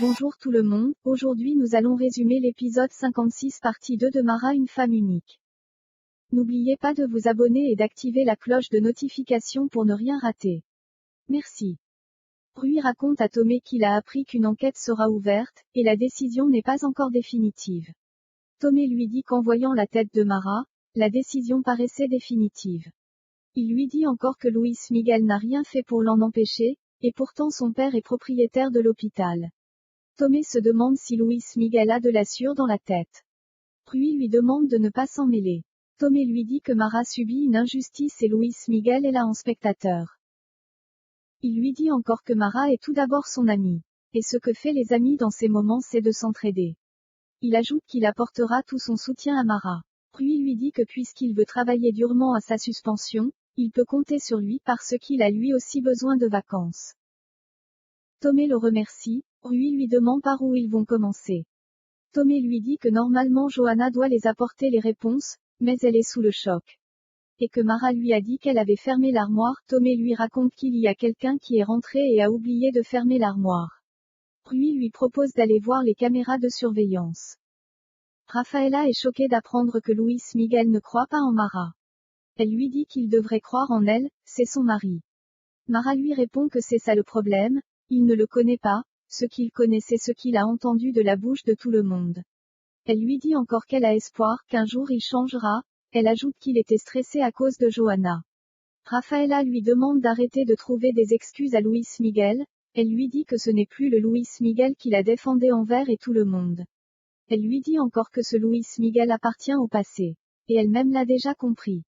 Bonjour tout le monde, aujourd'hui nous allons résumer l'épisode 56 partie 2 de Mara une femme unique. N'oubliez pas de vous abonner et d'activer la cloche de notification pour ne rien rater. Merci. Rui raconte à Tomé qu'il a appris qu'une enquête sera ouverte, et la décision n'est pas encore définitive. Tomé lui dit qu'en voyant la tête de Mara, la décision paraissait définitive. Il lui dit encore que Luis Miguel n'a rien fait pour l'en empêcher, et pourtant son père est propriétaire de l'hôpital. Tomé se demande si Luis Miguel a de la sueur dans la tête. Rui lui demande de ne pas s'en mêler. Tomé lui dit que Mara subit une injustice et Luis Miguel est là en spectateur. Il lui dit encore que Mara est tout d'abord son ami. Et ce que fait les amis dans ces moments c'est de s'entraider. Il ajoute qu'il apportera tout son soutien à Mara. Rui lui dit que puisqu'il veut travailler durement à sa suspension, il peut compter sur lui parce qu'il a lui aussi besoin de vacances. Tomé le remercie, Rui lui demande par où ils vont commencer. Tomé lui dit que normalement Johanna doit les apporter les réponses, mais elle est sous le choc. Et que Mara lui a dit qu'elle avait fermé l'armoire, Tomé lui raconte qu'il y a quelqu'un qui est rentré et a oublié de fermer l'armoire. Rui lui propose d'aller voir les caméras de surveillance. Rafaela est choquée d'apprendre que Luis Miguel ne croit pas en Mara. Elle lui dit qu'il devrait croire en elle, c'est son mari. Mara lui répond que c'est ça le problème, il ne le connaît pas, ce qu'il connaît c'est ce qu'il a entendu de la bouche de tout le monde. Elle lui dit encore qu'elle a espoir, qu'un jour il changera, elle ajoute qu'il était stressé à cause de Johanna. Rafaela lui demande d'arrêter de trouver des excuses à Luis Miguel, elle lui dit que ce n'est plus le Luis Miguel qui la défendait envers et tout le monde. Elle lui dit encore que ce Luis Miguel appartient au passé. Et elle-même l'a déjà compris.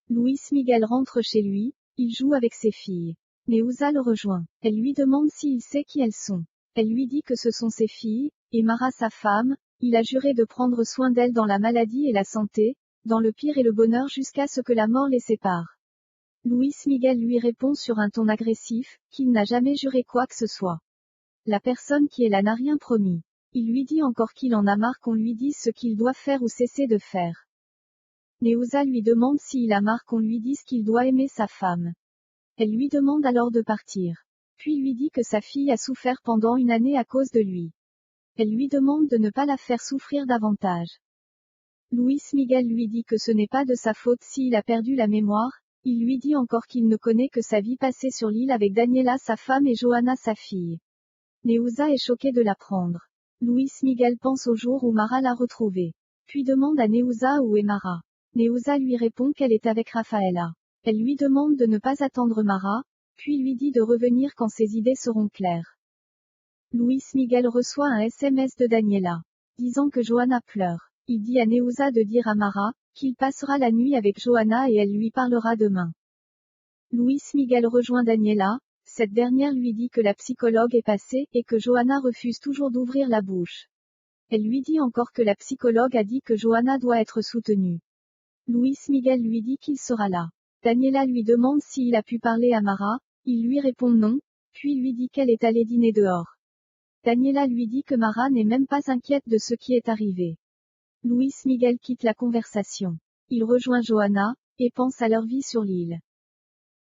Luis Miguel rentre chez lui, il joue avec ses filles. Neuza le rejoint. Elle lui demande s'il sait qui elles sont. Elle lui dit que ce sont ses filles, et Mara sa femme, il a juré de prendre soin d'elles dans la maladie et la santé, dans le pire et le bonheur jusqu'à ce que la mort les sépare. Luis Miguel lui répond sur un ton agressif, qu'il n'a jamais juré quoi que ce soit. La personne qui est là n'a rien promis. Il lui dit encore qu'il en a marre qu'on lui dise ce qu'il doit faire ou cesser de faire. Neuza lui demande s'il a marre qu'on lui dise qu'il doit aimer sa femme. Elle lui demande alors de partir. Puis lui dit que sa fille a souffert pendant une année à cause de lui. Elle lui demande de ne pas la faire souffrir davantage. Luis Miguel lui dit que ce n'est pas de sa faute s'il a perdu la mémoire, il lui dit encore qu'il ne connaît que sa vie passée sur l'île avec Daniela sa femme et Johanna sa fille. Neuza est choquée de l'apprendre. Luis Miguel pense au jour où Mara l'a retrouvée. Puis demande à Neuza où est Mara. Neuza lui répond qu'elle est avec Rafaela. Elle lui demande de ne pas attendre Mara, puis lui dit de revenir quand ses idées seront claires. Luis Miguel reçoit un SMS de Daniela, disant que Johanna pleure. Il dit à Neuza de dire à Mara, qu'il passera la nuit avec Johanna et elle lui parlera demain. Luis Miguel rejoint Daniela, cette dernière lui dit que la psychologue est passée, et que Johanna refuse toujours d'ouvrir la bouche. Elle lui dit encore que la psychologue a dit que Johanna doit être soutenue. Luis Miguel lui dit qu'il sera là. Daniela lui demande s'il a pu parler à Mara, il lui répond non, puis lui dit qu'elle est allée dîner dehors. Daniela lui dit que Mara n'est même pas inquiète de ce qui est arrivé. Luis Miguel quitte la conversation. Il rejoint Johanna, et pense à leur vie sur l'île.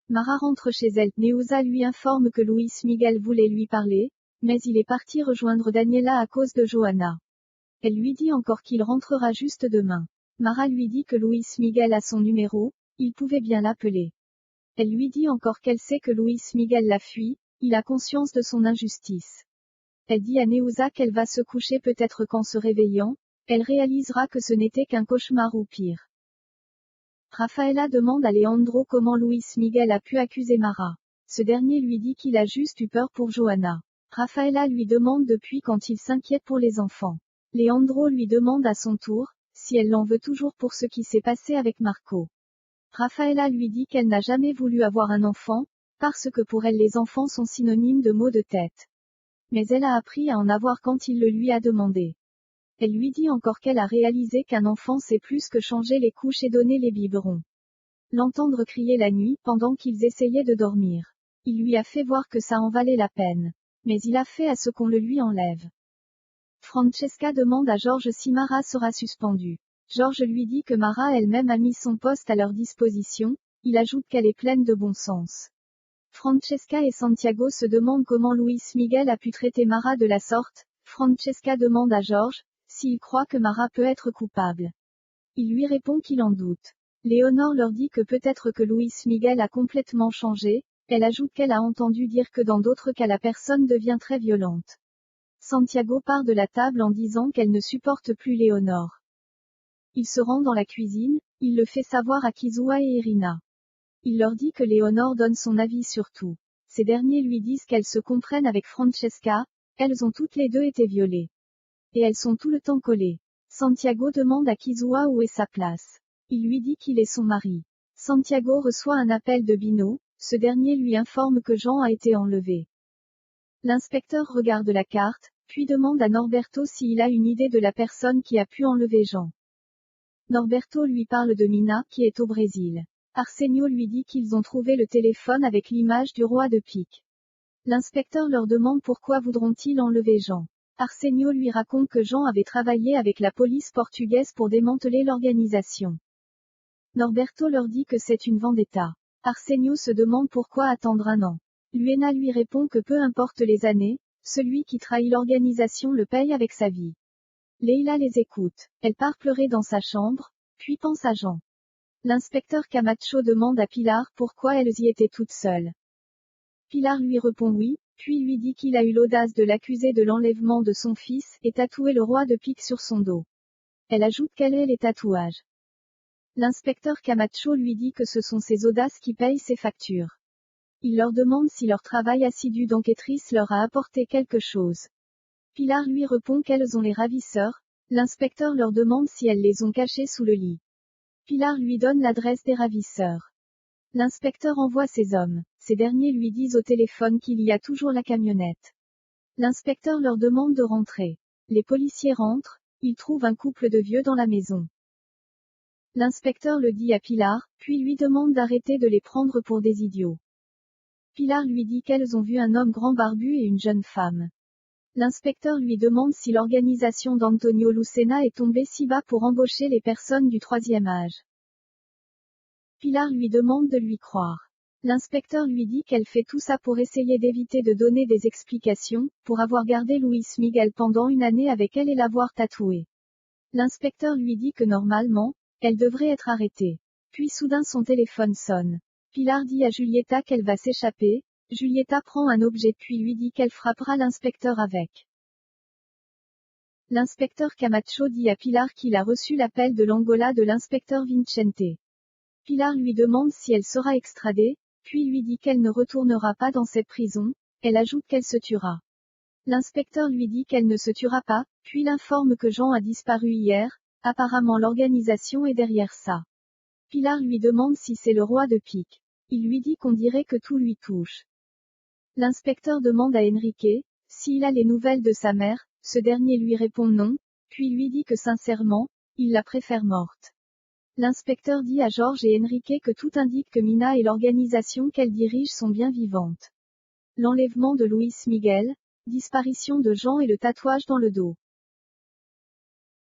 Mara rentre chez elle, Neuza lui informe que Luis Miguel voulait lui parler, mais il est parti rejoindre Daniela à cause de Johanna. Elle lui dit encore qu'il rentrera juste demain. Mara lui dit que Luis Miguel a son numéro, il pouvait bien l'appeler. Elle lui dit encore qu'elle sait que Luis Miguel la fuit, il a conscience de son injustice. Elle dit à Neuza qu'elle va se coucher peut-être qu'en se réveillant, elle réalisera que ce n'était qu'un cauchemar ou pire. Rafaela demande à Leandro comment Luis Miguel a pu accuser Mara. Ce dernier lui dit qu'il a juste eu peur pour Johanna. Rafaela lui demande depuis quand il s'inquiète pour les enfants. Leandro lui demande à son tour, si elle l'en veut toujours pour ce qui s'est passé avec Marco. Rafaela lui dit qu'elle n'a jamais voulu avoir un enfant, parce que pour elle les enfants sont synonymes de maux de tête. Mais elle a appris à en avoir quand il le lui a demandé. Elle lui dit encore qu'elle a réalisé qu'un enfant c'est plus que changer les couches et donner les biberons. L'entendre crier la nuit, pendant qu'ils essayaient de dormir. Il lui a fait voir que ça en valait la peine. Mais il a fait à ce qu'on le lui enlève. Francesca demande à George si Mara sera suspendue. George lui dit que Mara elle-même a mis son poste à leur disposition, il ajoute qu'elle est pleine de bon sens. Francesca et Santiago se demandent comment Luis Miguel a pu traiter Mara de la sorte. Francesca demande à George s'il croit que Mara peut être coupable. Il lui répond qu'il en doute. Léonore leur dit que peut-être que Luis Miguel a complètement changé. Elle ajoute qu'elle a entendu dire que dans d'autres cas la personne devient très violente. Santiago part de la table en disant qu'elle ne supporte plus Léonore. Il se rend dans la cuisine, il le fait savoir à Kizua et Irina. Il leur dit que Léonore donne son avis sur tout. Ces derniers lui disent qu'elles se comprennent avec Francesca, elles ont toutes les deux été violées. Et elles sont tout le temps collées. Santiago demande à Kizua où est sa place. Il lui dit qu'il est son mari. Santiago reçoit un appel de Bino, ce dernier lui informe que Jean a été enlevé. L'inspecteur regarde la carte, puis demande à Norberto s'il a une idée de la personne qui a pu enlever Jean. Norberto lui parle de Mina, qui est au Brésil. Arsenio lui dit qu'ils ont trouvé le téléphone avec l'image du roi de pique. L'inspecteur leur demande pourquoi voudront-ils enlever Jean. Arsenio lui raconte que Jean avait travaillé avec la police portugaise pour démanteler l'organisation. Norberto leur dit que c'est une vendetta. Arsenio se demande pourquoi attendre un an. Luena lui répond que peu importe les années, celui qui trahit l'organisation le paye avec sa vie. Leila les écoute. Elle part pleurer dans sa chambre, puis pense à Jean. L'inspecteur Camacho demande à Pilar pourquoi elles y étaient toutes seules. Pilar lui répond oui, puis lui dit qu'il a eu l'audace de l'accuser de l'enlèvement de son fils et tatouer le roi de pique sur son dos. Elle ajoute qu'elle est les tatouages. L'inspecteur Camacho lui dit que ce sont ces audaces qui payent ses factures. Il leur demande si leur travail assidu d'enquêtrice leur a apporté quelque chose. Pilar lui répond qu'elles ont les ravisseurs. L'inspecteur leur demande si elles les ont cachés sous le lit. Pilar lui donne l'adresse des ravisseurs. L'inspecteur envoie ses hommes. Ces derniers lui disent au téléphone qu'il y a toujours la camionnette. L'inspecteur leur demande de rentrer. Les policiers rentrent, ils trouvent un couple de vieux dans la maison. L'inspecteur le dit à Pilar, puis lui demande d'arrêter de les prendre pour des idiots. Pilar lui dit qu'elles ont vu un homme grand barbu et une jeune femme. L'inspecteur lui demande si l'organisation d'Antonio Lucena est tombée si bas pour embaucher les personnes du troisième âge. Pilar lui demande de lui croire. L'inspecteur lui dit qu'elle fait tout ça pour essayer d'éviter de donner des explications, pour avoir gardé Luis Miguel pendant une année avec elle et l'avoir tatoué. L'inspecteur lui dit que normalement, elle devrait être arrêtée. Puis soudain son téléphone sonne. Pilar dit à Julieta qu'elle va s'échapper. Julieta prend un objet puis lui dit qu'elle frappera l'inspecteur avec. L'inspecteur Camacho dit à Pilar qu'il a reçu l'appel de l'Angola de l'inspecteur Vincente. Pilar lui demande si elle sera extradée, puis lui dit qu'elle ne retournera pas dans cette prison. Elle ajoute qu'elle se tuera. L'inspecteur lui dit qu'elle ne se tuera pas, puis l'informe que Jean a disparu hier. Apparemment l'organisation est derrière ça. Pilar lui demande si c'est le roi de pique. Il lui dit qu'on dirait que tout lui touche. L'inspecteur demande à Enrique s'il a les nouvelles de sa mère. Ce dernier lui répond non, puis lui dit que sincèrement, il la préfère morte. L'inspecteur dit à George et Enrique que tout indique que Mina et l'organisation qu'elle dirige sont bien vivantes. L'enlèvement de Luis Miguel, disparition de Jean et le tatouage dans le dos.